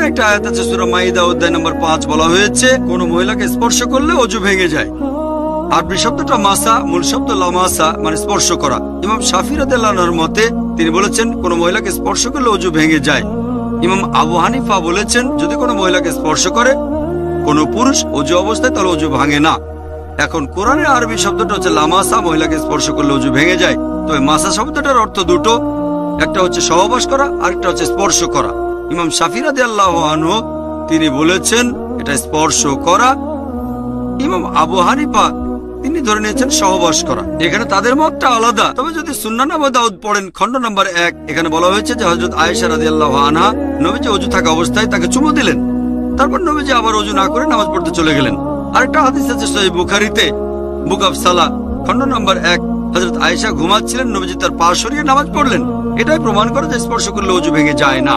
একটা আয়াত আছে সূরা মাইদা অধ্যায় নম্বর 5, বলা হয়েছে কোন মহিলাকে স্পর্শ করলে অজু ভেঙে যায়। আরবি শব্দটা মাসা, মূল শব্দ লামাসা, মানে স্পর্শ করা। ইমাম শাফি রাদিয়াল্লাহু আনহুর মতে তিনি বলেছেন কোন মহিলাকে স্পর্শ করলে অজু ভেঙে যায়। ইমাম আবু হানিফা বলেছেন যদি কোনো মহিলাকে স্পর্শ করে কোনো পুরুষ অজু অবস্থায় তাহলে অজু ভাঙে না। এখন কোরআনের আরবি শব্দটা হচ্ছে লামাসা, মহিলাকে স্পর্শ করলে অজু ভেঙে যায়। তবে মাসা শব্দটার অর্থ দুটো, একটা হচ্ছে সহবাস করা আর একটা হচ্ছে স্পর্শ করা। ইমাম শাফি রাদিয়াল্লাহু আনহু তিনি বলেছেন এটা স্পর্শ করা। ইমাম আবু হানিফা তিনি ধরে নিয়েছেন সহবাস করা। এখানে তাদের মতটা আলাদা। তবে যদি সুন্নান আবু দাউদ পড়েন খণ্ড নম্বর 1, এখানে বলা হয়েছে যে হযরত আয়েশা রাদিয়াল্লাহু আনহা নবীজি অজু থাকা অবস্থায় তাকে চুমু দিলেন, তারপর নবীজি আবার অজু না করে নামাজ পড়তে চলে গেলেন। আরেকটা হাদিস আছে সহিহ বুখারীতে বুক অফ সালাহ খণ্ড নম্বর 1, হযরত আয়েশা ঘুমাচ্ছিলেন, নবীজি তার পা সরিয়ে নামাজ পড়লেন। এটাই প্রমাণ করে যে স্পর্শ করলে অজু ভেঙে যায় না।